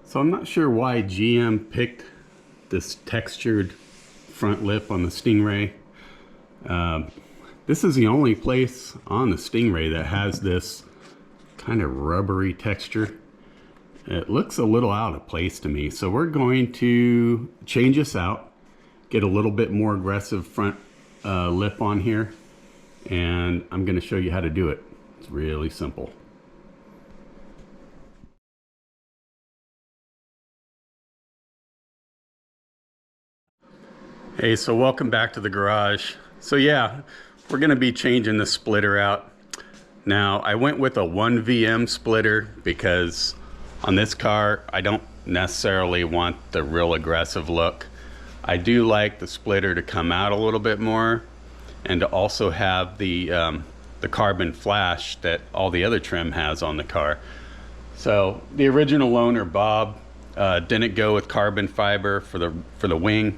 So I'm not sure why GM picked this textured front lip on the Stingray. This is the only place on the Stingray that has this kind of rubbery texture. It looks a little out of place to me. So we're going to change this out, get a little bit more aggressive front lip on here, and I'm going to show you how to do it. It's really simple. Hey, so welcome back to the garage. So yeah, we're going to be changing the splitter out. Now, I went with a 1VM splitter because on this car, I don't necessarily want the real aggressive look. I do like the splitter to come out a little bit more and to also have the carbon flash that all the other trim has on the car. So the original owner, Bob, didn't go with carbon fiber for the wing.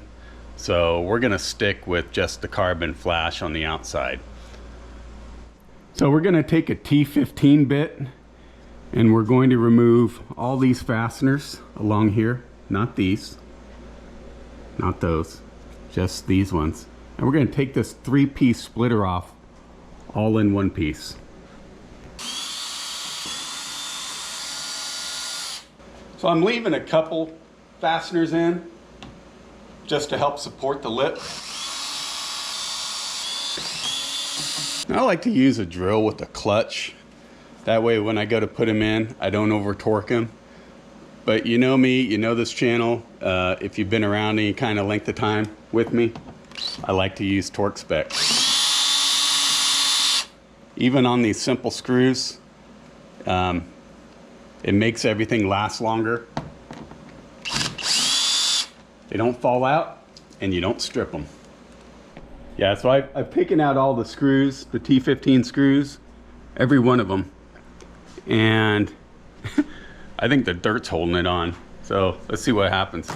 So we're gonna stick with just the carbon flash on the outside. So we're gonna take a T15 bit and we're going to remove all these fasteners along here. Not these, not those, just these ones. And we're gonna take this 3-piece splitter off all in one piece. So I'm leaving a couple fasteners in just to help support the lip. I like to use a drill with a clutch. That way when I go to put them in, I don't over torque them. But you know me, you know this channel, if you've been around any kind of length of time with me, I like to use torque spec. Even on these simple screws, it makes everything last longer. They don't fall out and you don't strip them. Yeah, so I've taken out all the screws, the T15 screws, every one of them. And I think the dirt's holding it on. So let's see what happens.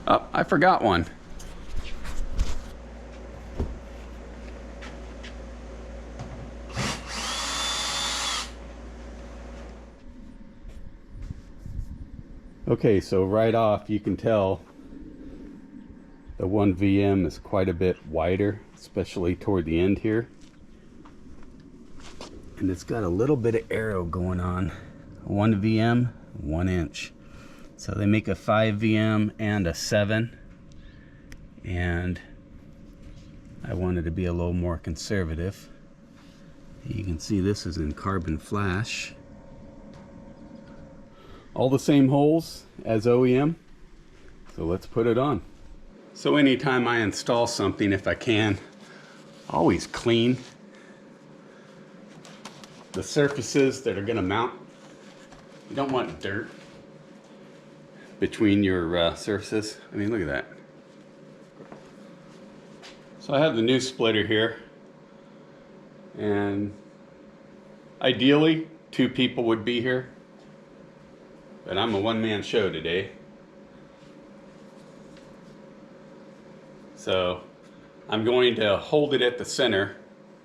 Oh, I forgot one. Okay, so right off you can tell the 1VM is quite a bit wider, especially toward the end here. And it's got a little bit of arrow going on. 1VM, 1 inch. So they make a 5VM and a 7. And I wanted to be a little more conservative. You can see this is in carbon flash. All the same holes as OEM, so let's put it on. So anytime I install something, if I can, always clean the surfaces that are going to mount. You don't want dirt between your surfaces. I mean, look at that. So I have the new splitter here, and ideally 2 people would be here. But I'm a one-man show today. So I'm going to hold it at the center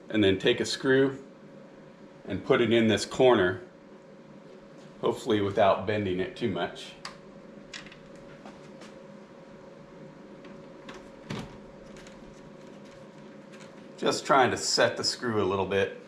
and then take a screw and put it in this corner, hopefully without bending it too much. Just trying to set the screw a little bit.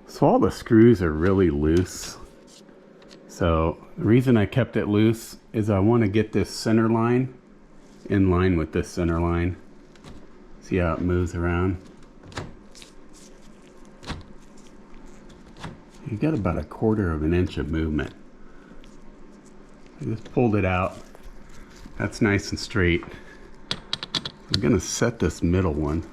So all the screws are really loose. So the reason I kept it loose is I want to get this center line in line with this center line. See how it moves around? You got about 1/4 inch of movement. I just pulled it out. That's nice and straight. I'm gonna set this middle one.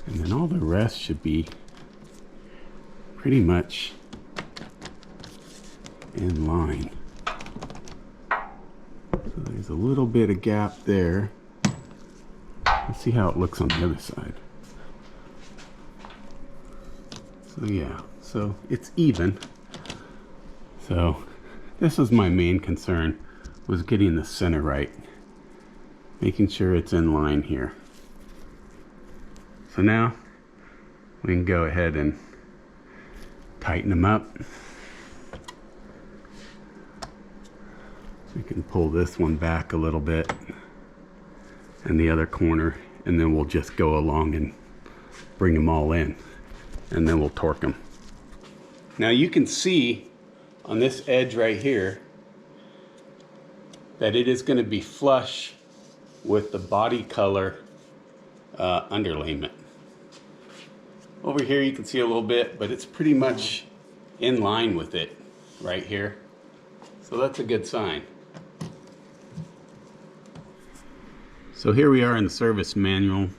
And then all the rest should be pretty much in line. So there's a little bit of gap there. Let's see how it looks on the other side. So yeah, so it's even. So this was my main concern, was getting the center right. Making sure it's in line here. So now we can go ahead and tighten them up. We can pull this one back a little bit and the other corner, and then we'll just go along and bring them all in, and then we'll torque them. Now you can see on this edge right here that it is going to be flush with the body color underlayment. Over here you can see a little bit, but it's pretty much in line with it right here. So that's a good sign. So here we are in the service manual.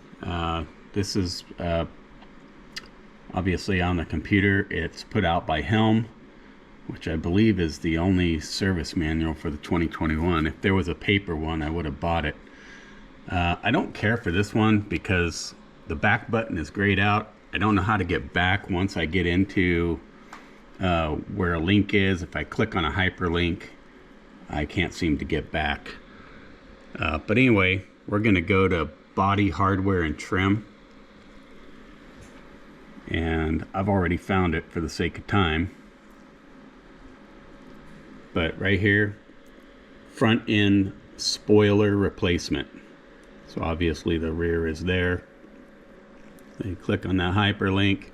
This is obviously on the computer. It's put out by Helm, which I believe is the only service manual for the 2021. If there was a paper one, I would have bought it. I don't care for this one because the back button is grayed out. I don't know how to get back once I get into where a link is. If I click on a hyperlink, I can't seem to get back. But anyway, we're going to go to body, hardware, and trim. And I've already found it for the sake of time. But right here, front end spoiler replacement. So obviously the rear is there. Then you click on that hyperlink.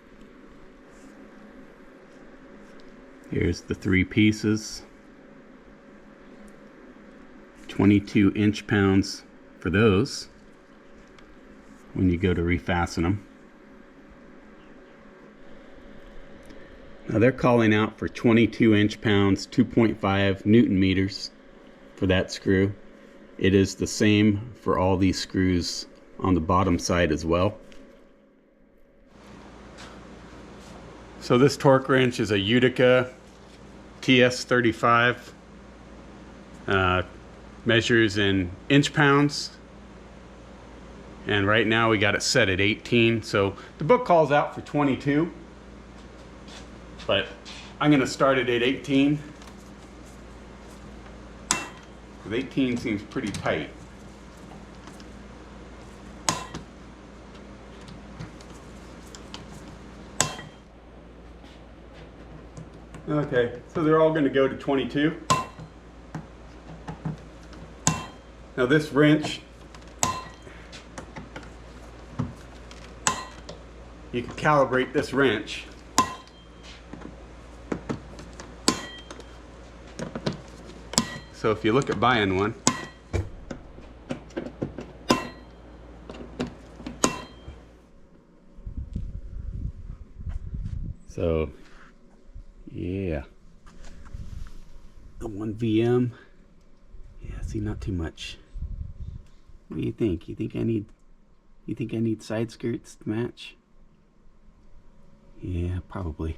Here's the 3 pieces. 22 inch-pounds for those when you go to refasten them. Now they're calling out for 22 inch-pounds, 2.5 Newton meters for that screw. It is the same for all these screws on the bottom side as well. So this torque wrench is a Utica TS35. Measures in inch-pounds. And right now we got it set at 18. So the book calls out for 22. But I'm going to start it at 18. Because 18 seems pretty tight. Okay, so they're all going to go to 22. Now this wrench, you can calibrate this wrench. So if you look at buying one, so yeah, the 1 VM, yeah, see, not too much. What do you think? You think I need side skirts to match? Yeah, probably.